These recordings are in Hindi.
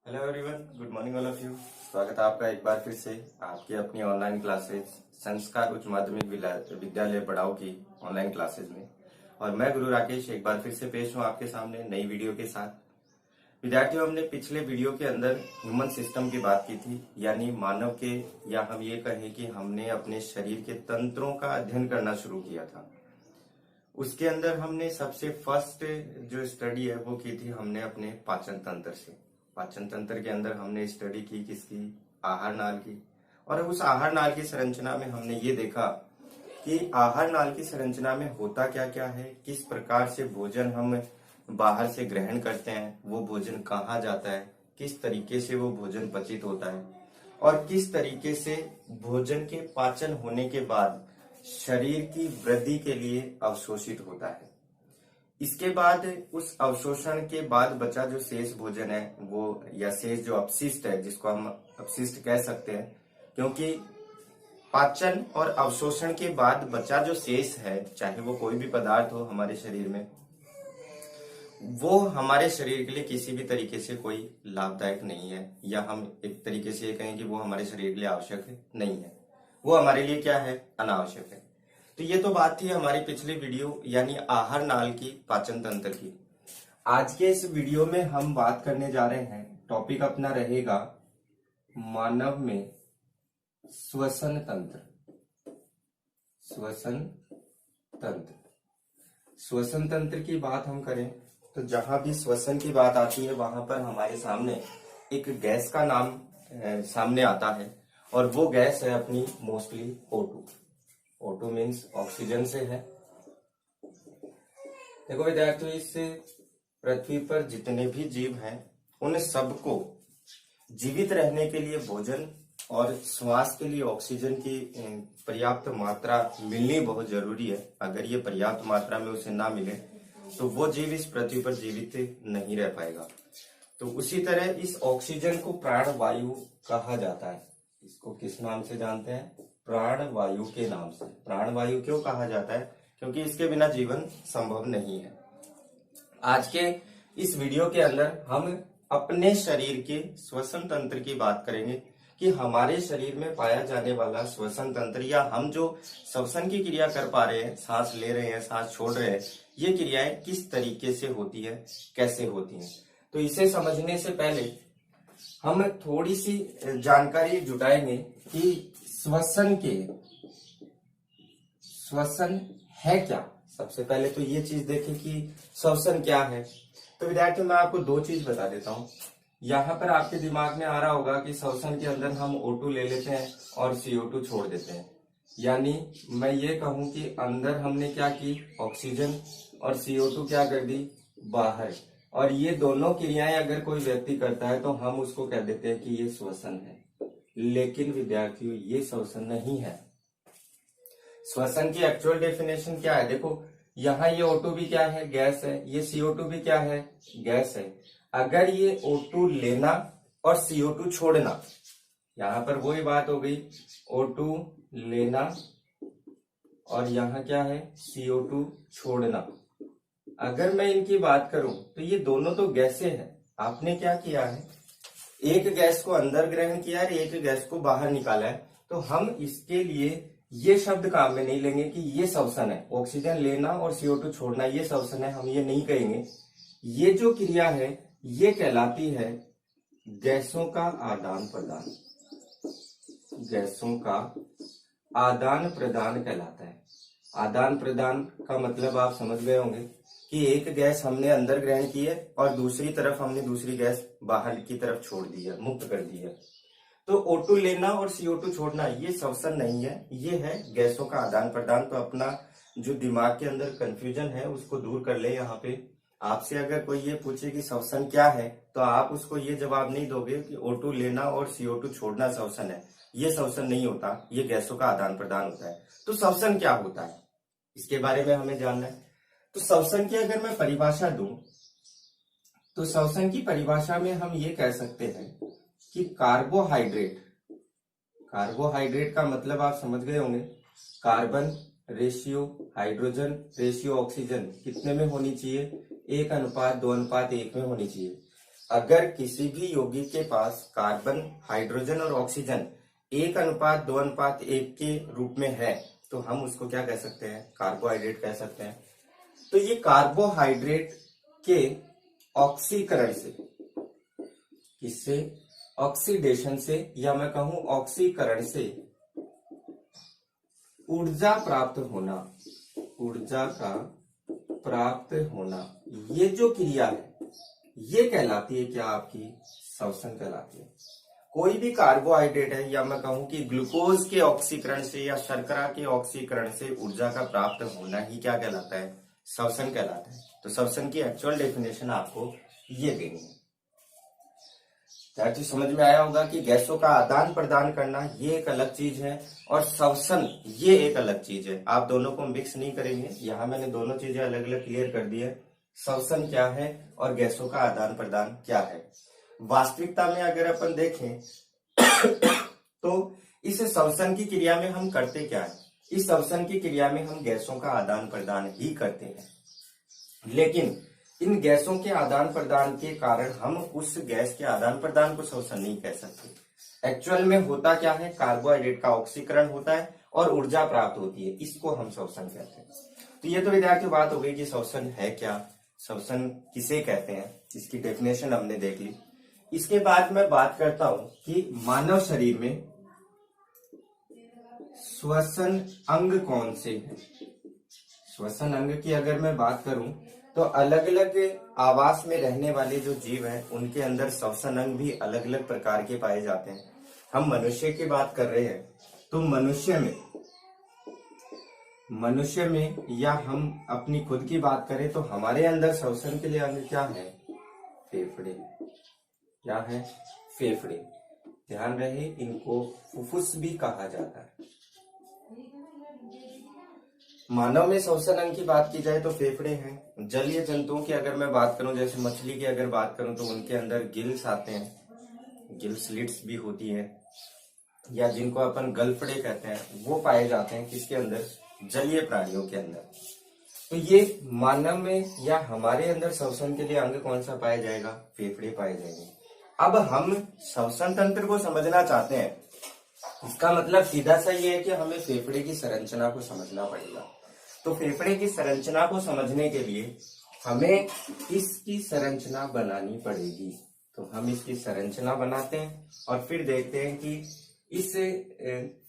Hello everyone, good morning all of you. स्वागत है आपका एक बार फिर से आपकी अपनी ऑनलाइन क्लासेज संस्कार उच्च माध्यमिक विद्यालय बड़ाव की ऑनलाइन क्लासेज में। और मैं गुरु राकेश एक बार फिर से पेश हूँ आपके सामने नई वीडियो के साथ। विद्यार्थियों, हमने पिछले वीडियो के अंदर ह्यूमन सिस्टम की बात की थी, यानी मानव के, या हम ये कहें कि हमने अपने शरीर के तंत्रों का अध्ययन करना शुरू किया था। उसके अंदर हमने सबसे फर्स्ट जो स्टडी है वो की थी हमने अपने पाचन तंत्र से। पाचन तंत्र के अंदर हमने स्टडी की किसकी? आहार नाल की। और उस आहार नाल की संरचना में हमने ये देखा कि आहार नाल की संरचना में होता क्या क्या है, किस प्रकार से भोजन हम बाहर से ग्रहण करते हैं, वो भोजन कहाँ जाता है, किस तरीके से वो भोजन पचित होता है, और किस तरीके से भोजन के पाचन होने के बाद शरीर की वृद्धि के लिए अवशोषित होता है। इसके बाद उस अवशोषण के बाद बचा जो शेष भोजन है वो, या शेष जो अपशिष्ट है, जिसको हम अपशिष्ट कह सकते हैं, क्योंकि पाचन और अवशोषण के बाद बचा जो शेष है, चाहे वो कोई भी पदार्थ हो हमारे शरीर में, वो हमारे शरीर के लिए किसी भी तरीके से कोई लाभदायक नहीं है, या हम एक तरीके से ये कहें कि वो हमारे शरीर के लिए आवश्यक नहीं है। वो हमारे लिए क्या है? अनावश्यक है। तो ये तो बात थी हमारी पिछली वीडियो यानी आहार नाल की, पाचन तंत्र की। आज के इस वीडियो में हम बात करने जा रहे हैं, टॉपिक अपना रहेगा मानव में श्वसन तंत्र। श्वसन तंत्र, श्वसन तंत्र की बात हम करें तो जहां भी श्वसन की बात आती है वहां पर हमारे सामने एक गैस का नाम सामने आता है, और वो गैस है अपनी mostly O2। O2 means oxygen से है। देखो विद्यार्थियों, इस पृथ्वी पर जितने भी जीव हैं उन सबको जीवित रहने के लिए भोजन और श्वास के लिए ऑक्सीजन की पर्याप्त मात्रा मिलनी बहुत जरूरी है। अगर ये पर्याप्त मात्रा में उसे ना मिले तो वो जीव इस पृथ्वी पर जीवित नहीं रह पाएगा। तो उसी तरह इस ऑक्सीजन को प्राण वायु कहा जाता है। इसको किस नाम से जानते हैं? प्राण वायु के नाम से। प्राण वायु क्यों कहा जाता है? क्योंकि इसके बिना जीवन संभव नहीं है। आज के इस वीडियो के अंदर हम अपने शरीर के श्वसन तंत्र की बात करेंगे कि हमारे शरीर में पाया जाने वाला श्वसन तंत्र, या हम जो श्वसन की क्रिया कर पा रहे हैं, सांस ले रहे हैं, सांस छोड़ रहे हैं, ये क्रियाएं किस तरीके से होती है, कैसे होती हैं। तो इसे समझने से पहले हम थोड़ी सी जानकारी जुटाएंगे कि श्वसन है क्या। सबसे पहले तो ये चीज देखें कि श्वसन क्या है। तो विद्यार्थियों, मैं आपको दो चीज बता देता हूँ। यहाँ पर आपके दिमाग में आ रहा होगा कि श्वसन के अंदर हम O2 ले लेते हैं और CO2 छोड़ देते हैं। यानी मैं ये कहूँ कि अंदर हमने क्या की? ऑक्सीजन, और CO2 क्या कर दी? बाहर। और ये दोनों क्रियाएं अगर कोई व्यक्ति करता है तो हम उसको कह देते हैं कि ये श्वसन है। लेकिन विद्यार्थियों, ये श्वसन नहीं है। श्वसन की एक्चुअल डेफिनेशन क्या है? देखो, यहाँ ये O2 भी क्या है? गैस है। ये CO2 भी क्या है? गैस है। अगर ये O2 लेना और CO2 छोड़ना, यहाँ पर वही बात हो गई, O2 लेना और यहाँ क्या है? CO2 छोड़ना। अगर मैं इनकी बात करूं तो ये दोनों तो गैसें हैं। आपने क्या किया है? एक गैस को अंदर ग्रहण किया है, एक गैस को बाहर निकाला है। तो हम इसके लिए ये शब्द काम में नहीं लेंगे कि ये श्वसन है। ऑक्सीजन लेना और CO2 छोड़ना ये श्वसन है, हम ये नहीं कहेंगे। ये जो क्रिया है ये कहलाती है गैसों का आदान प्रदान। गैसों का आदान प्रदान कहलाता है। आदान प्रदान का मतलब आप समझ गए होंगे कि एक गैस हमने अंदर ग्रहण की है और दूसरी तरफ हमने दूसरी गैस बाहर की तरफ छोड़ दी है, मुक्त कर दी है। तो O2 लेना और CO2 छोड़ना ये श्वसन नहीं है, ये है गैसों का आदान प्रदान। तो अपना जो दिमाग के अंदर कंफ्यूजन है उसको दूर कर ले। यहाँ पे आपसे अगर कोई ये पूछे कि श्वसन क्या है, तो आप उसको ये जवाब नहीं दोगे कि O2 लेना और CO2 छोड़ना श्वसन है। ये श्वसन नहीं होता, ये गैसों का आदान प्रदान होता है। तो श्वसन क्या होता है, इसके बारे में हमें जानना है। तो श्वसन की अगर मैं परिभाषा दूं तो श्वसन की परिभाषा में हम ये कह सकते हैं कि कार्बोहाइड्रेट, कार्बोहाइड्रेट का मतलब आप समझ गए होंगे, carbon ratio hydrogen ratio oxygen कितने में होनी चाहिए? 1:2:1 में होनी चाहिए। अगर किसी भी यौगिक के पास कार्बन, हाइड्रोजन और ऑक्सीजन 1:2:1 के रूप में है तो हम उसको क्या कह सकते हैं? कार्बोहाइड्रेट कह सकते हैं। तो ये कार्बोहाइड्रेट के ऑक्सीकरण से, किससे? ऑक्सीडेशन से, या मैं कहूं ऑक्सीकरण से ऊर्जा प्राप्त होना, ऊर्जा का प्राप्त होना, ये जो क्रिया है ये कहलाती है क्या? आपकी श्वसन कहलाती है। कोई भी कार्बोहाइड्रेट है, या मैं कहूं कि ग्लूकोज के ऑक्सीकरण से या शर्करा के ऑक्सीकरण से ऊर्जा का प्राप्त होना ही क्या कहलाता है? श्वसन कहलाता है। तो श्वसन की एक्चुअल डेफिनेशन आपको ये देनी है। तो समझ में आया होगा कि गैसों का आदान प्रदान करना ये एक अलग चीज है और श्वसन ये एक अलग चीज है। आप दोनों को मिक्स नहीं करेंगे। यहाँ मैंने दोनों चीजें अलग अलग क्लियर कर दी है। श्वसन क्या है और गैसों का आदान प्रदान क्या है। वास्तविकता में अगर अपन देखें तो इस श्वसन की क्रिया में हम करते क्या है? इस श्वसन की क्रिया में हम गैसों का आदान प्रदान ही करते हैं, लेकिन इन गैसों के आदान प्रदान के कारण हम उस गैस के आदान प्रदान को श्वसन नहीं कह सकते। एक्चुअल में होता क्या है? कार्बोहाइड्रेट का ऑक्सीकरण होता है और ऊर्जा प्राप्त होती है, इसको हम श्वसन कहते हैं। तो ये तो विद्यार्थियों बात हो गई कि श्वसन है क्या, श्वसन किसे कहते हैं, इसकी डेफिनेशन हमने देख ली। इसके बाद मैं बात करता हूं कि मानव शरीर में श्वसन अंग कौन से हैं। श्वसन अंग की अगर मैं बात करूं तो अलग अलग आवास में रहने वाले जो जीव हैं उनके अंदर श्वसन अंग भी अलग अलग प्रकार के पाए जाते हैं। हम मनुष्य की बात कर रहे हैं तो मनुष्य में या हम अपनी खुद की बात करें तो हमारे अंदर श्वसन के लिए अंग क्या है? फेफड़े। क्या है? फेफड़े। ध्यान रहे, इनको फुफ्फुस भी कहा जाता है। मानव में श्वसन अंग की बात की जाए तो फेफड़े हैं। जलीय जंतुओं की अगर मैं बात करूं, जैसे मछली की अगर बात करूं तो उनके अंदर गिल्स आते हैं, गिल स्लिट्स भी होती है, या जिनको अपन गलफड़े कहते हैं, वो पाए जाते हैं किसके अंदर? जलीय प्राणियों के अंदर। तो ये मानव में या हमारे अंदर श्वसन के लिए अंग कौन सा पाया जाएगा? फेफड़े पाए जाएंगे। अब हम श्वसन तंत्र को समझना चाहते हैं, इसका मतलब सीधा सा ये है कि हमें फेफड़े की संरचना को समझना पड़ेगा। तो फेफड़े की संरचना को समझने के लिए हमें इसकी संरचना बनानी पड़ेगी। तो हम इसकी संरचना बनाते हैं और फिर देखते हैं कि इस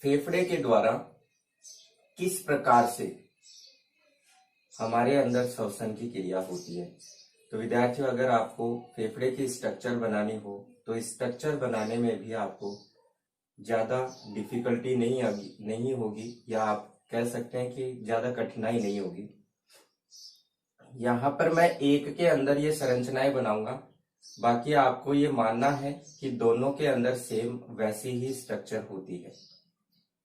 फेफड़े के द्वारा किस प्रकार से हमारे अंदर श्वसन की क्रिया होती है। तो विद्यार्थियों, अगर आपको फेफड़े की स्ट्रक्चर बनानी हो तो स्ट्रक्चर बनाने में भी आपको ज्यादा डिफिकल्टी नहीं होगी, या आप कह सकते हैं कि ज्यादा कठिनाई नहीं होगी। यहाँ पर मैं एक के अंदर ये संरचनाएं बनाऊंगा, बाकी आपको ये मानना है कि दोनों के अंदर सेम वैसी ही स्ट्रक्चर होती है।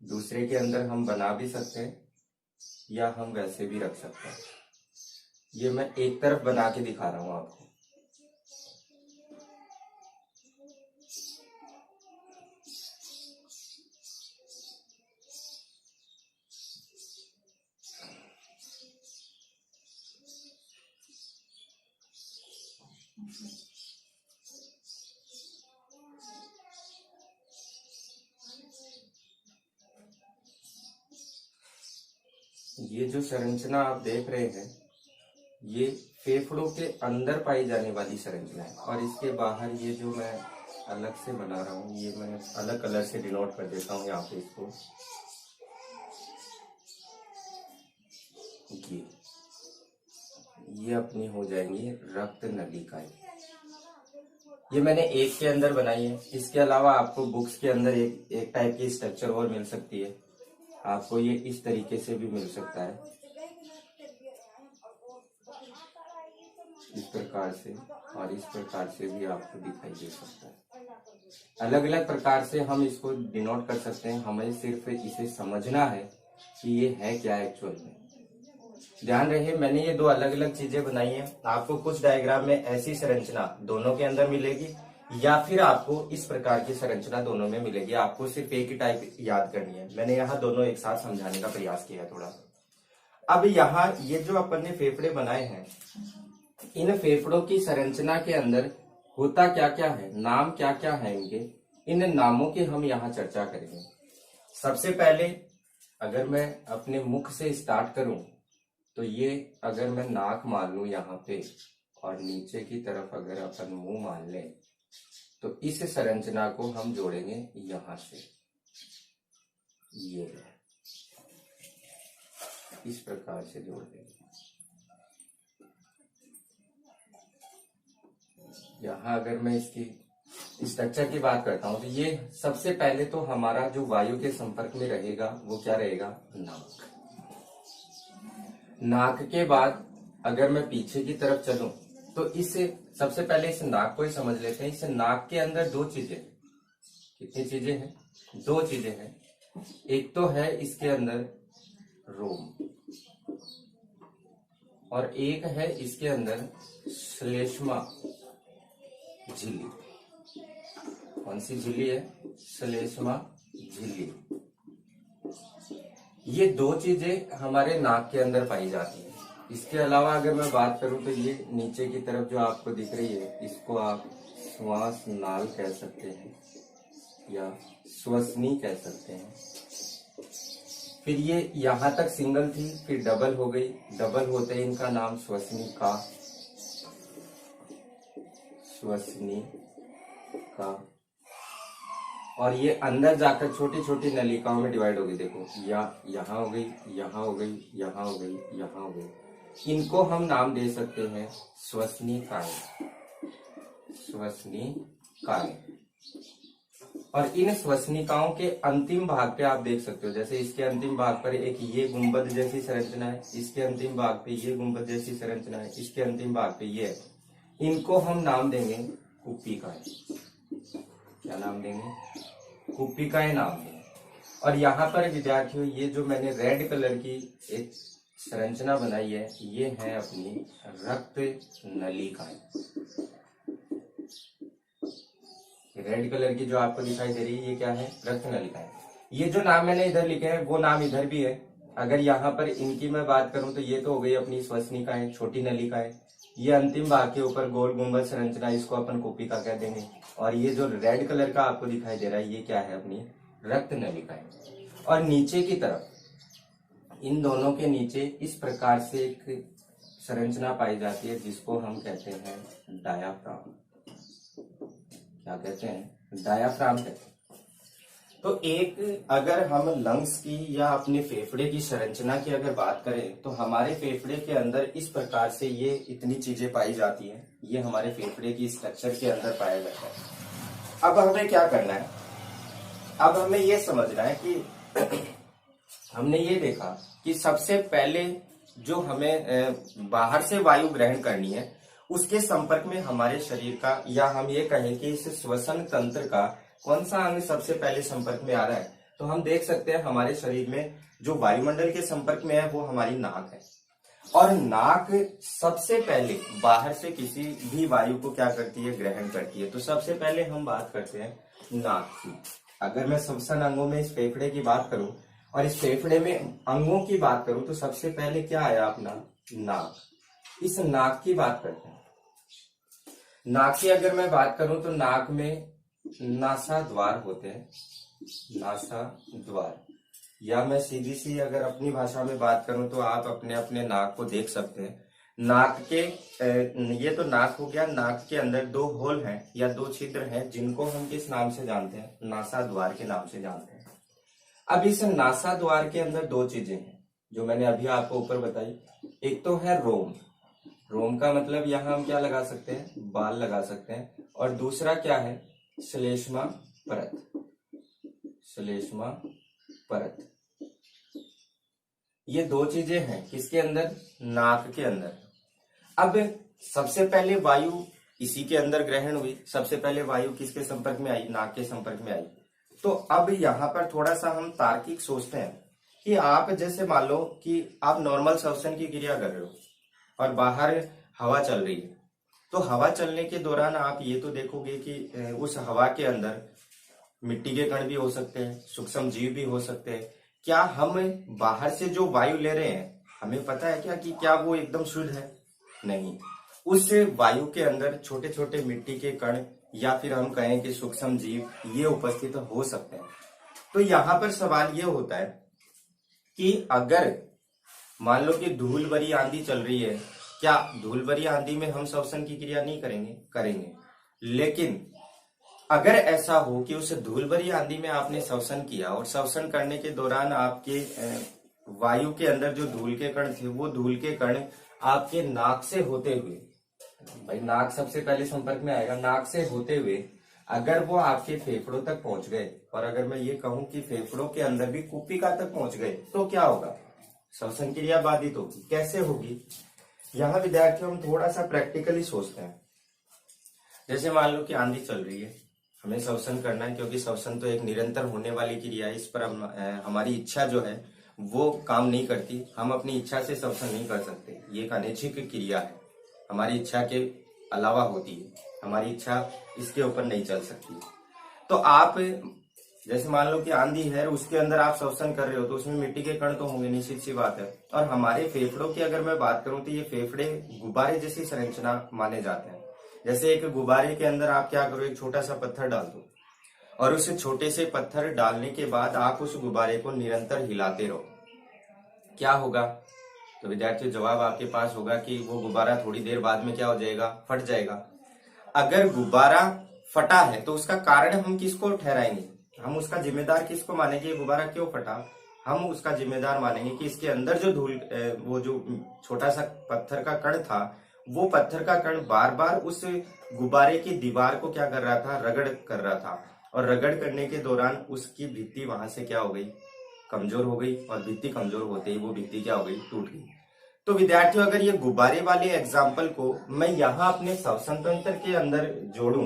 दूसरे के अंदर हम बना भी सकते हैं या हम वैसे भी रख सकते हैं। ये मैं एक तरफ बना के दिखा रहा हूं आपको। ये जो संरचना आप देख रहे हैं ये फेफड़ों के अंदर पाई जाने वाली संरचना है, और इसके बाहर ये जो मैं अलग से बना रहा हूँ, ये मैं अलग कलर से डिनोट कर देता हूँ यहाँ पे इसको। ये अपनी हो जाएंगी रक्त नलिकाएं। ये मैंने एक के अंदर बनाई है। इसके अलावा आपको बुक्स के अंदर एक टाइप की स्ट्रक्चर और मिल सकती है। आपको ये इस तरीके से भी मिल सकता है, इस प्रकार से, और इस प्रकार से भी आपको दिखाई दे सकता है। अलग अलग प्रकार से हम इसको डिनोट कर सकते हैं। हमें सिर्फ इसे समझना है कि ये है क्या एक्चुअल में। ध्यान रहे, मैंने ये दो अलग अलग चीजें बनाई हैं। आपको कुछ डायग्राम में ऐसी संरचना दोनों के अंदर मिलेगी, या फिर आपको इस प्रकार की संरचना दोनों में मिलेगी। आपको सिर्फ एक ही टाइप याद करनी है। मैंने यहाँ दोनों एक साथ समझाने का प्रयास किया है थोड़ा। अब यहाँ ये जो अपन ने फेफड़े बनाए हैं, इन फेफड़ों की संरचना के अंदर होता क्या क्या है, नाम क्या क्या है इनके, इन नामों की हम यहाँ चर्चा करेंगे। सबसे पहले अगर मैं अपने मुख से स्टार्ट करूं तो ये अगर मैं नाक मान लूं यहाँ पे और नीचे की तरफ अगर अपन मुंह मान लें तो इस संरचना को हम जोड़ेंगे यहां से, ये इस प्रकार से जोड़ देंगे। यहाँ अगर मैं इसकी स्ट्रक्चर की बात करता हूं तो ये सबसे पहले तो हमारा जो वायु के संपर्क में रहेगा वो क्या रहेगा, नाक। नाक के बाद अगर मैं पीछे की तरफ चलूं तो इससे सबसे पहले इस नाक को ही समझ लेते हैं। इस नाक के अंदर दो चीजें, कितनी चीजें हैं, दो चीजें हैं। एक तो है इसके अंदर रोम और एक है इसके अंदर श्लेष्मा झिल्ली। कौन सी झिल्ली है, श्लेष्मा झिल्ली। ये दो चीजें हमारे नाक के अंदर पाई जाती है। इसके अलावा अगर मैं बात करूं तो ये नीचे की तरफ जो आपको दिख रही है इसको आप श्वास नाल कह सकते हैं या श्वसनी कह सकते हैं। फिर ये यहां तक सिंगल थी, फिर डबल हो गई, डबल होते इनका नाम श्वसनी का, श्वसनी का। और ये अंदर जाकर छोटी छोटी नलिकाओं में डिवाइड होगी। देखो यहाँ हो गई, यहाँ हो गई, यहाँ हो गई, यहाँ हो गई। इनको हम नाम दे सकते हैं श्वसनिकाएं, श्वसनिकाएं। और इन श्वसनिकाओं के अंतिम भाग पे आप देख सकते हो, जैसे इसके अंतिम भाग पर एक ये गुंबद जैसी संरचना है, इसके अंतिम भाग पे ये गुंबद जैसी संरचना है, इसके अंतिम भाग पे ये है। इनको हम नाम देंगे कुप्पिकाएं। क्या नाम देंगे, कुप्पिकाएं नाम देंगे। और यहाँ पर विद्यार्थियों ये जो मैंने रेड कलर की एक संरचना बनाई है ये है अपनी रक्त नलिकाएं। रेड कलर की जो आपको दिखाई दे रही है ये क्या है, रक्त नलिकाएं। ये जो नाम मैंने इधर लिखे हैं वो नाम इधर भी है। अगर यहाँ पर इनकी मैं बात करूं तो ये तो हो गई अपनी श्वसनिकाएं, छोटी नलिकाएं। ये अंतिम भाग के ऊपर गोल गुंबद संरचना, इसको अपन कुप्पिका कह देंगे। और ये जो रेड कलर का आपको दिखाई दे रहा है ये क्या है, अपनी रक्त नलिकाएं। और नीचे की तरफ इन दोनों के नीचे इस प्रकार से एक संरचना पाई जाती है जिसको हम कहते हैं डायाफ्राम। क्या कहते हैं, डायाफ्राम कहते हैं। तो एक अगर हम लंग्स की या अपने फेफड़े की संरचना की अगर बात करें तो हमारे फेफड़े के अंदर इस प्रकार से ये इतनी चीजें पाई जाती हैं। ये हमारे फेफड़े की स्ट्रक्चर के अंदर पाया जाता है। अब हमें क्या करना है, अब हमें ये समझना है कि हमने ये देखा कि सबसे पहले जो हमें बाहर से वायु ग्रहण करनी है उसके संपर्क में हमारे शरीर का, या हम ये कहें कि इस श्वसन तंत्र का कौन सा अंग सबसे पहले संपर्क में आ रहा है, तो हम देख सकते हैं हमारे शरीर में जो वायुमंडल के संपर्क में है वो हमारी नाक है। और नाक सबसे पहले बाहर से किसी भी वायु को क्या करती है, ग्रहण करती है। तो सबसे पहले हम बात करते हैं नाक की। अगर मैं श्वसन अंगों में इस फेफड़े की बात करूं और इस फेफड़े में अंगों की बात करूं तो सबसे पहले क्या आया, अपना नाक। इस नाक की बात करते हैं। नाक की अगर मैं बात करूं तो नाक में नासा द्वार होते हैं, नासा द्वार। या मैं सीधी सी अगर अपनी भाषा में बात करूं तो आप अपने अपने नाक को देख सकते हैं। नाक के ये तो नाक हो गया, नाक के अंदर दो होल हैं या दो छिद्र हैं जिनको हम किस नाम से जानते हैं, नासा द्वार के नाम से जानते हैं। अब इस नासा द्वार के अंदर दो चीजें हैं जो मैंने अभी आपको ऊपर बताई। एक तो है रोम, रोम का मतलब यहाँ हम क्या लगा सकते हैं, बाल लगा सकते हैं। और दूसरा क्या है, श्लेष्मा परत, श्लेष्मा परत। ये दो चीजें हैं किसके अंदर, नाक के अंदर। अब सबसे पहले वायु इसी के अंदर ग्रहण हुई, सबसे पहले वायु किसके संपर्क में आई, नाक के संपर्क में आई। तो अब यहाँ पर थोड़ा सा हम तार्किक सोचते हैं कि आप जैसे मान लो कि आप नॉर्मल श्वसन की क्रिया कर रहे हो और बाहर हवा चल रही है, तो हवा चलने के दौरान आप ये तो देखोगे कि उस हवा के अंदर मिट्टी के कण भी हो सकते हैं, सूक्ष्म जीव भी हो सकते हैं। क्या हम बाहर से जो वायु ले रहे हैं हमें पता है क्या कि क्या वो एकदम शुद्ध है? नहीं। उस वायु के अंदर छोटे छोटे मिट्टी के कण या फिर हम कहें कि सूक्ष्म जीव ये उपस्थित हो सकते हैं। तो यहाँ पर सवाल ये होता है कि अगर मान लो कि धूल भरी आंधी चल रही है, क्या धूल भरी आंधी में हम श्वसन की क्रिया नहीं करेंगे? करेंगे। लेकिन अगर ऐसा हो कि उस धूल भरी आंधी में आपने श्वसन किया और श्वसन करने के दौरान आपके वायु के अंदर जो धूल के कण थे वो धूल के कण आपके नाक से होते हुए, भाई नाक सबसे पहले संपर्क में आएगा, नाक से होते हुए अगर वो आपके फेफड़ों तक पहुंच गए, और अगर मैं ये कहूं कि फेफड़ों के अंदर भी कुपिका तक पहुंच गए, तो क्या होगा? श्वसन क्रिया बाधित होगी। कैसे होगी? यहाँ विद्यार्थियों हम थोड़ा सा प्रैक्टिकली सोचते हैं। जैसे मान लो कि आंधी चल रही है, हमें श्वसन करना है, क्योंकि श्वसन तो एक निरंतर होने वाली क्रिया है, इस पर हमारी इच्छा जो है वो काम नहीं करती। हम अपनी इच्छा से श्वसन नहीं कर सकते, ये एक अनैच्छिक क्रिया है, हमारी इच्छा के अलावा होती है, हमारी इच्छा इसके ऊपर नहीं चल सकती। तो आप जैसे मान लो कि आंधी है, उसके अंदर आप श्वसन कर रहे हो, तो उसमें मिट्टी के कण तो होंगे, निश्चित सी बात है। और हमारे फेफड़ों की अगर मैं बात करूं तो ये फेफड़े गुब्बारे जैसी संरचना माने जाते हैं। जैसे एक गुब्बारे के अंदर आप क्या करो, एक छोटा सा पत्थर डाल दो, और उस छोटे से पत्थर डालने के बाद आप उस गुब्बारे को निरंतर हिलाते रहो, क्या होगा? तो विद्यार्थियों जवाब आपके पास होगा कि वो गुब्बारा थोड़ी देर बाद में क्या हो जाएगा? फट जाएगा। अगर गुब्बारा फटा है तो उसका कारण हम किसको ठहराएंगे? हम उसका जिम्मेदार किसको मानेंगे? ये गुब्बारा क्यों फटा? हम उसका जिम्मेदार मानेंगे कि इसके अंदर जो धूल, वो जो छोटा सा पत्थर का कण था, वो पत्थर का कण बार बार उस गुब्बारे की दीवार को क्या कर रहा था? रगड़ कर रहा था, और रगड़ करने के दौरान उसकी भित्ति वहां से क्या हो गई? कमजोर हो गई, और भित्ति कमजोर होते ही वो भित्ति क्या हो गई? टूट गई। तो विद्यार्थियों अगर ये गुब्बारे वाले एग्जाम्पल को मैं यहाँ अपने श्वसन तंत्र के अंदर जोड़ूं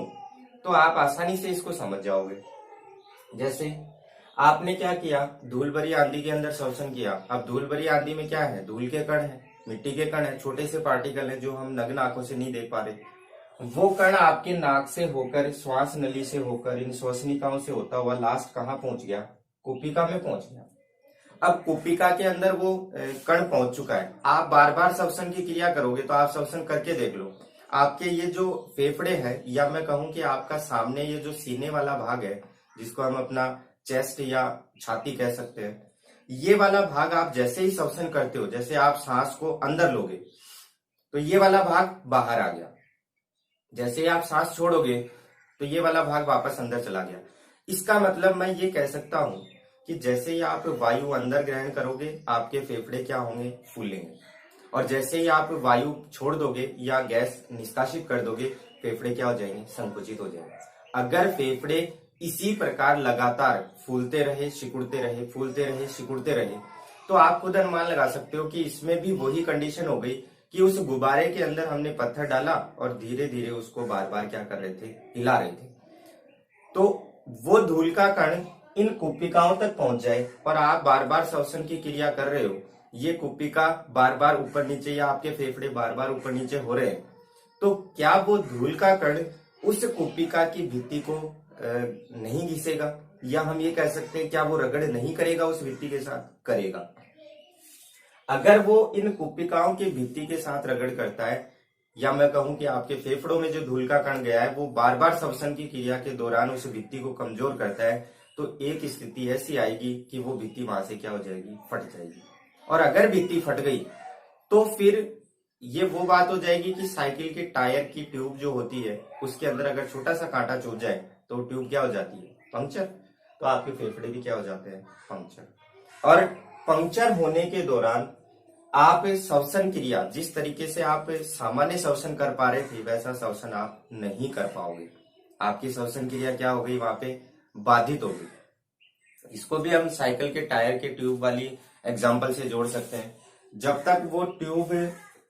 तो आप आसानी से इसको समझ जाओगे। जैसे आपने क्या किया, धूल भरी आंधी के अंदर श्वसन किया। अब धूल भरी आंधी में क्या है? धूल के कण है, मिट्टी के कण है, छोटे से पार्टिकल है जो हम नग्न आंखों से नहीं देख पा रहे। वो कण आपके नाक से होकर, श्वास नली से होकर, इन श्वसनिकाओं से होता हुआ लास्ट कहाँ पहुंच गया? कुपिका में पहुंच गया। अब कुपिका के अंदर वो कण पहुंच चुका है। आप बार बार श्वसन की क्रिया करोगे तो आप श्वसन करके देख लो, आपके ये जो फेफड़े हैं, या मैं कहूं कि आपका सामने ये जो सीने वाला भाग है, जिसको हम अपना चेस्ट या छाती कह सकते हैं, ये वाला भाग आप जैसे ही श्वसन करते हो, जैसे आप सांस को अंदर लोगे तो ये वाला भाग बाहर आ गया, जैसे ही आप सांस छोड़ोगे तो ये वाला भाग वापस अंदर चला गया। इसका मतलब मैं ये कह सकता हूं कि जैसे ही आप वायु अंदर ग्रहण करोगे, आपके फेफड़े क्या होंगे? फूलेंगे, और जैसे ही आप वायु छोड़ दोगे या गैस निष्कासित कर दोगे, फेफड़े क्या हो जाएंगे? संकुचित हो जाएंगे। अगर फेफड़े इसी प्रकार लगातार फूलते रहे, सिकुड़ते रहे, फूलते रहे, सिकुड़ते रहे, तो आप खुद अनुमान लगा सकते हो कि इसमें भी वही कंडीशन हो गई कि उस गुब्बारे के अंदर हमने पत्थर डाला और धीरे धीरे उसको बार बार क्या कर रहे थे? हिला रहे थे। तो वो धूल का कण इन कुपिकाओं तक पहुंच जाए और आप बार बार श्वसन की क्रिया कर रहे हो, ये कुपिका बार बार ऊपर नीचे या आपके फेफड़े बार बार ऊपर नीचे हो रहे हैं, तो क्या वो धूल का कण उस कुपिका की भित्ति को नहीं घिसेगा? या हम ये कह सकते हैं क्या वो रगड़ नहीं करेगा? उस भित्ति के साथ करेगा। अगर वो इन कुपिकाओं की भित्ति के साथ रगड़ करता है, या मैं कहूं कि आपके फेफड़ों में जो धूल का कण गया है वो बार बार श्वसन की क्रिया के दौरान उस भित्ति को कमजोर करता है, तो एक स्थिति ऐसी आएगी कि वो भित्ति वहां से क्या हो जाएगी? फट जाएगी। और अगर भित्ति फट गई तो फिर ये वो बात हो जाएगी कि साइकिल के टायर की ट्यूब जो होती है उसके अंदर अगर छोटा सा कांटा चुभ जाए तो ट्यूब क्या हो जाती है? पंक्चर। तो आपके फेफड़े भी क्या हो जाते हैं? पंक्चर। और पंक्चर होने के दौरान आप श्वसन क्रिया जिस तरीके से आप सामान्य श्वसन कर पा रहे थे वैसा श्वसन आप नहीं कर पाओगे। आपकी श्वसन क्रिया क्या हो गई? वहां पे बाधित हो गई। इसको भी हम साइकिल के टायर के ट्यूब वाली एग्जाम्पल से जोड़ सकते हैं। जब तक वो ट्यूब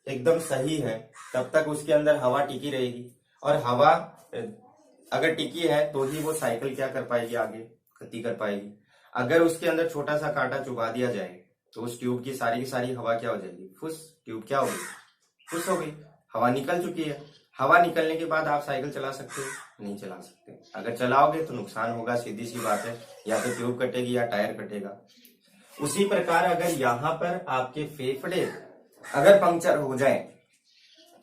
एकदम सही है तब तक उसके अंदर हवा टिकी रहेगी, और हवा अगर टिकी है तो ही वो साइकिल क्या कर पाएगी? आगे गति कर पाएगी। अगर उसके अंदर छोटा सा कांटा चुभा दिया जाए तो उस ट्यूब की सारी हवा क्या हो जाएगी? फुस। ट्यूब क्या हो गई? फुस हो गई। हवा निकल चुकी है। हवा निकलने के बाद आप साइकिल चला सकते हो? नहीं चला सकते। अगर चलाओगे तो नुकसान होगा, सीधी सी बात है, या तो ट्यूब कटेगी या टायर कटेगा। उसी प्रकार अगर यहाँ पर आपके फेफड़े अगर पंक्चर हो जाए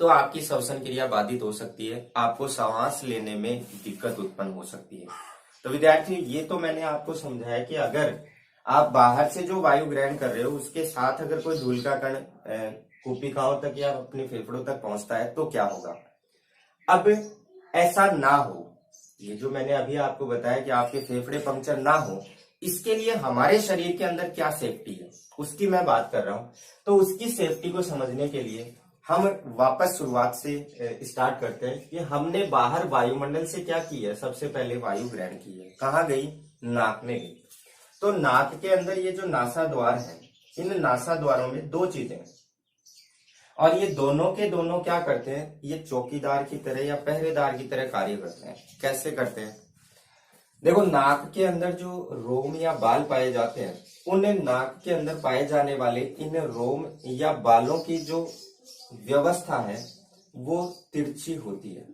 तो आपकी श्वसन क्रिया बाधित हो सकती है, आपको सांस लेने में दिक्कत उत्पन्न हो सकती है। तो विद्यार्थी, ये तो मैंने आपको समझाया कि अगर आप बाहर से जो वायु ग्रहण कर रहे हो उसके साथ अगर कोई धूल का कण कुपिकाओं तक या अपने फेफड़ों तक पहुंचता है तो क्या होगा। अब ऐसा ना हो, ये जो मैंने अभी आपको बताया कि आपके फेफड़े पंक्चर ना हो, इसके लिए हमारे शरीर के अंदर क्या सेफ्टी है उसकी मैं बात कर रहा हूं। तो उसकी सेफ्टी को समझने के लिए हम वापस शुरुआत से स्टार्ट करते हैं कि हमने बाहर वायुमंडल से क्या किया है। सबसे पहले वायु ग्रहण की है, कहाँ गई, नाक में गई। तो नाक के अंदर ये जो नासा द्वार है, इन नासा द्वारों में दो चीजें हैं और ये दोनों के दोनों क्या करते हैं, ये चौकीदार की तरह या पहरेदार की तरह कार्य करते हैं। कैसे करते हैं, देखो, नाक के अंदर जो रोम या बाल पाए जाते हैं, उन नाक के अंदर पाए जाने वाले इन रोम या बालों की जो व्यवस्था है वो तिरछी होती है।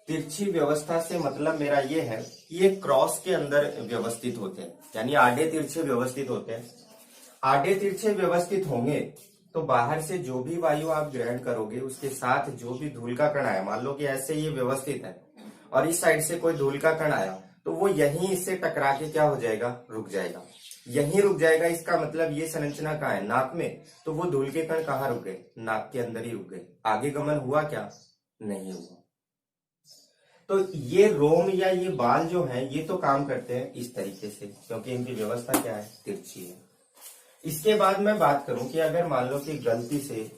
तिरछी व्यवस्था से मतलब मेरा ये है कि ये क्रॉस के अंदर व्यवस्थित होते हैं, यानी आड़े तिरछे व्यवस्थित होते हैं। आड़े तिरछे व्यवस्थित होंगे तो बाहर से जो भी वायु आप ग्रहण करोगे उसके साथ जो भी धूल का कण आया, मान लो कि ऐसे ये व्यवस्थित है और इस साइड से कोई धूल का कण आया तो वो यहीं इससे टकरा के क्या हो जाएगा, रुक जाएगा, यहीं रुक जाएगा। इसका मतलब ये संरचना कहाँ है, नाक में, तो वो धूल के कण कहाँ रुक गए, नाक के अंदर ही रुक गए। आगे गमन हुआ क्या, नहीं हुआ। तो ये रोम या ये बाल जो है ये तो काम करते हैं इस तरीके से, क्योंकि इनकी व्यवस्था क्या है, तिरछी है। इसके बाद मैं बात करूं कि अगर मान लो कि गलती से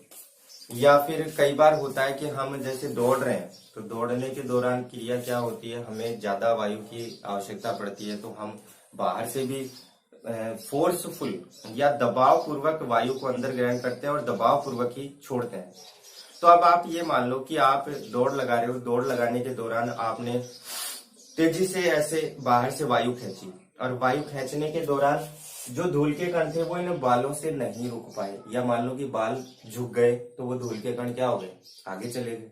या फिर कई बार होता है कि हम जैसे दौड़ रहे हैं तो दौड़ने के दौरान क्रिया क्या होती है, हमें ज्यादा वायु की आवश्यकता पड़ती है, तो हम बाहर से भी फोर्सफुल या दबाव पूर्वक वायु को अंदर ग्रहण करते हैं और दबाव पूर्वक ही छोड़ते हैं। तो अब आप ये मान लो कि आप दौड़ लगा रहे हो, दौड़ लगाने के दौरान आपने तेजी से ऐसे बाहर से वायु खींची और वायु खींचने के दौरान जो धूल के कण थे वो इन बालों से नहीं रुक पाए, या मान लो कि बाल झुक गए तो वो धूल के कण क्या हो गए, आगे चले गए।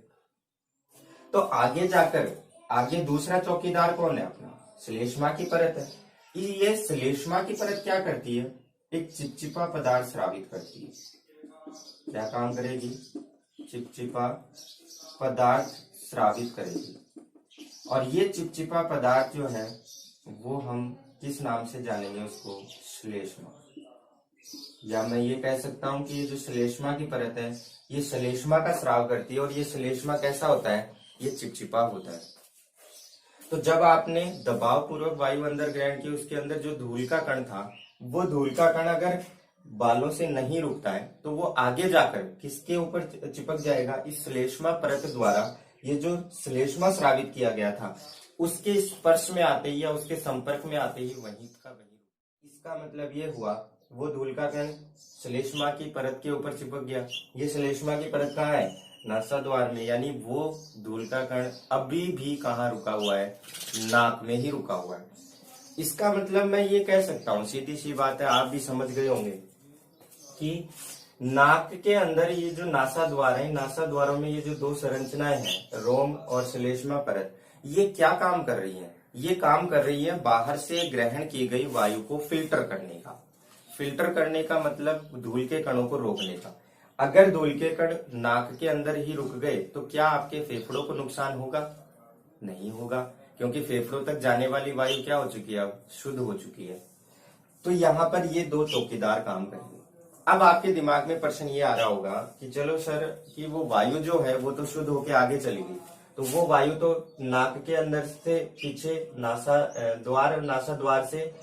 तो आगे जाकर आगे दूसरा चौकीदार कौन है, अपना श्लेष्मा की परत है। ये श्लेष्मा की परत क्या करती है, एक चिपचिपा पदार्थ स्रावित करती है। क्या काम करेगी, चिपचिपा पदार्थ स्रावित करेगी। और ये चिपचिपा पदार्थ जो है वो हम किस नाम से जानेंगे, उसको श्लेष्मा। या मैं ये कह सकता हूं कि ये जो श्लेष्मा की परत है ये श्लेष्मा का स्राव करती है। और ये श्लेष्मा कैसा होता है, ये चिपचिपा होता है। तो जब आपने दबाव पूर्वक वायु अंदर ग्रहण की, उसके अंदर जो धूल का कण था, वो धूल का कण अगर बालों से नहीं रुकता है तो वो आगे जाकर किसके ऊपर चिपक जाएगा, इस श्लेष्मा परत द्वारा ये जो श्लेष्मा स्रावित किया गया था उसके स्पर्श में आते ही या उसके संपर्क में आते ही वहीं का वहीं। इसका मतलब ये हुआ वो धूल का कण श्लेष्मा की परत के ऊपर चिपक गया। ये श्लेष्मा की परत कहाँ है, नासा द्वार में, यानी वो धूल का कण अभी भी कहाँ रुका हुआ है, नाक में ही रुका हुआ है। इसका मतलब मैं ये कह सकता हूँ, सीधी सी बात है, आप भी समझ गए होंगे कि नाक के अंदर ये जो नासा द्वार है, नासा द्वारों में ये जो दो संरचनाएं हैं, रोम और श्लेष्मा परत, ये क्या काम कर रही है, ये काम कर रही है बाहर से ग्रहण की गई वायु को फिल्टर करने का। फिल्टर करने का मतलब धूल के कणों को रोकने का। अगर धूल के कण नाक के अंदर ही रुक गए तो क्या आपके फेफड़ों को नुकसान होगा, नहीं होगा, क्योंकि फेफड़ों तक जाने वाली वायु क्या हो चुकी है, अब शुद्ध हो चुकी है। तो यहाँ पर ये दो चौकीदार काम करेंगे। अब आपके दिमाग में प्रश्न ये आ रहा होगा कि चलो सर, कि वो वायु जो है वो तो शुद्ध होके आगे चली गई, तो वो वायु तो नाक के अंदर से पीछे नासा द्वार से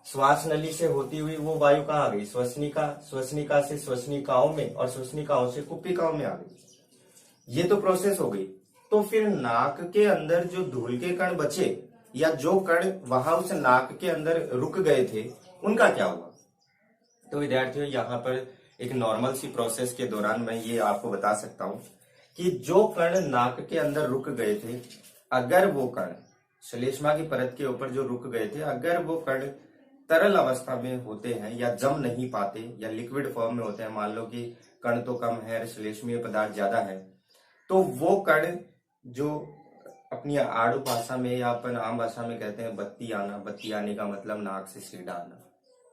श्वास नली से होती हुई वो वायु कहाँ आ गई, श्वसनिका, श्वसनिका से श्वसनिकाओं में और श्वसनिकाओं से कुपिकाओं में आ गई। ये तो प्रोसेस हो गई। तो फिर नाक के अंदर जो धूल के कण बचे या जो कण वहां उस नाक के अंदर रुक गए थे, उनका क्या हुआ। तो विद्यार्थियों, यहाँ पर एक नॉर्मल सी प्रोसेस के दौरान मैं ये आपको बता सकता हूँ कि जो कण नाक के अंदर रुक गए थे, अगर वो कण श्लेष्मा की परत के ऊपर जो रुक गए थे, अगर वो कण तरल अवस्था में होते हैं या जम नहीं पाते या लिक्विड फॉर्म में होते हैं, मान लो कि कण तो कम है, श्लेष्मीय पदार्थ ज्यादा है, तो वो कण जो अपनी आड़ू भाषा में या अपन आम भाषा में कहते हैं बत्ती आना, बत्ती आने का मतलब नाक से सीधा आना,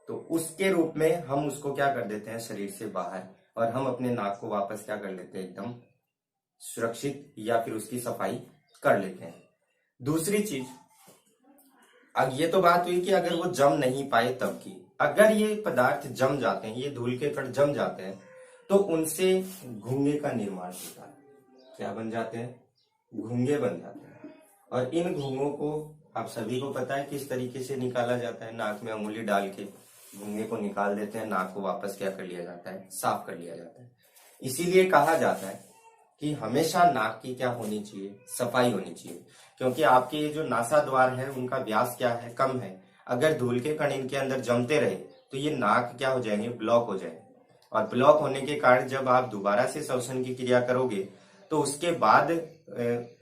तो उसके रूप में हम उसको क्या कर देते हैं, शरीर से बाहर और हम अपने नाक को वापस क्या कर लेते हैं, एकदम सुरक्षित या फिर उसकी सफाई कर लेते हैं। दूसरी चीज, अब ये तो बात हुई कि अगर वो जम नहीं पाए तब की। अगर ये पदार्थ जम जाते हैं, ये धूल के कण जम जाते हैं, तो उनसे घुंघे का निर्माण होता है। क्या बन जाते हैं, घुंघे बन जाते हैं। और इन घुंघों को आप सभी को पता है किस तरीके से निकाला जाता है, नाक में अंगुली डाल के घुंघे को निकाल देते हैं, नाक को वापस क्या कर लिया जाता है, साफ कर लिया जाता है। इसीलिए कहा जाता है कि हमेशा नाक की क्या होनी चाहिए, सफाई होनी चाहिए, क्योंकि आपके ये जो नासा द्वार है उनका व्यास क्या है, कम है। अगर धूल के कण इनके अंदर जमते रहे तो ये नाक क्या हो जाएंगे, ब्लॉक हो जाएंगे। और ब्लॉक होने के कारण जब आप दोबारा से श्वसन की क्रिया करोगे तो उसके बाद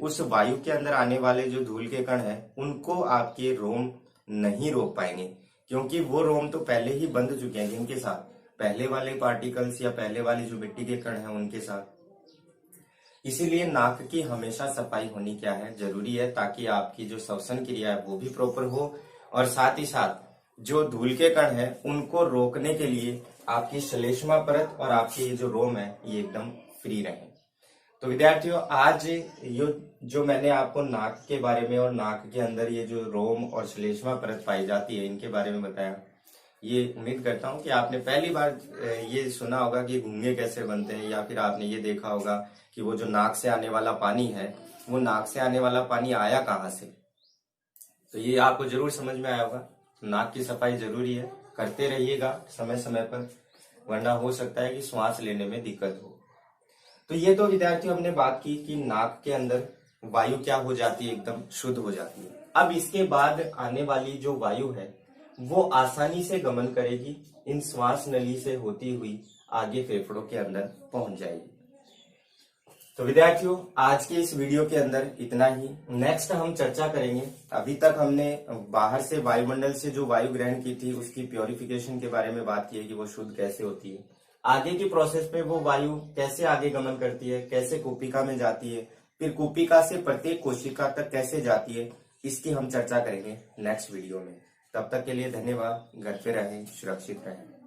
उस वायु के अंदर आने वाले जो धूल के कण हैं उनको आपके रोम नहीं रोक पाएंगे, क्योंकि वो रोम तो पहले ही बंध चुके हैं जिनके साथ, पहले वाले पार्टिकल्स या पहले वाले जो मिट्टी के कण हैं उनके साथ। इसीलिए नाक की हमेशा सफाई होनी क्या है, जरूरी है, ताकि आपकी जो श्वसन क्रिया है वो भी प्रॉपर हो, और साथ ही साथ जो धूल के कण है उनको रोकने के लिए आपकी श्लेष्मा परत और आपके ये जो रोम है ये एकदम फ्री रहे। तो विद्यार्थियों, आज ये जो मैंने आपको नाक के बारे में और नाक के अंदर ये जो रोम और श्लेष्मा परत पाई जाती है इनके बारे में बताया। ये उम्मीद करता हूँ कि आपने पहली बार ये सुना होगा कि घुंघे कैसे बनते हैं, या फिर आपने ये देखा होगा कि वो जो नाक से आने वाला पानी है वो नाक से आने वाला पानी आया कहाँ से। तो ये आपको जरूर समझ में आया होगा। नाक की सफाई जरूरी है, करते रहिएगा समय समय पर, वरना हो सकता है कि श्वास लेने में दिक्कत हो। तो ये तो विद्यार्थियों हमने बात की कि नाक के अंदर वायु क्या हो जाती है, एकदम शुद्ध हो जाती है। अब इसके बाद आने वाली जो वायु है वो आसानी से गमन करेगी, इन श्वास नली से होती हुई आगे फेफड़ों के अंदर पहुंच जाएगी। तो विद्यार्थियों, आज के इस वीडियो के अंदर इतना ही। नेक्स्ट हम चर्चा करेंगे, अभी तक हमने बाहर से वायुमंडल से जो वायु ग्रहण की थी उसकी प्योरिफिकेशन के बारे में बात की है कि वो शुद्ध कैसे होती है। आगे की प्रोसेस में वो वायु कैसे आगे गमन करती है, कैसे कुपिका में जाती है, फिर कुपिका से प्रत्येक कोशिका तक कैसे जाती है, इसकी हम चर्चा करेंगे नेक्स्ट वीडियो में। तब तक के लिए धन्यवाद। घर पे रहें, सुरक्षित रहें।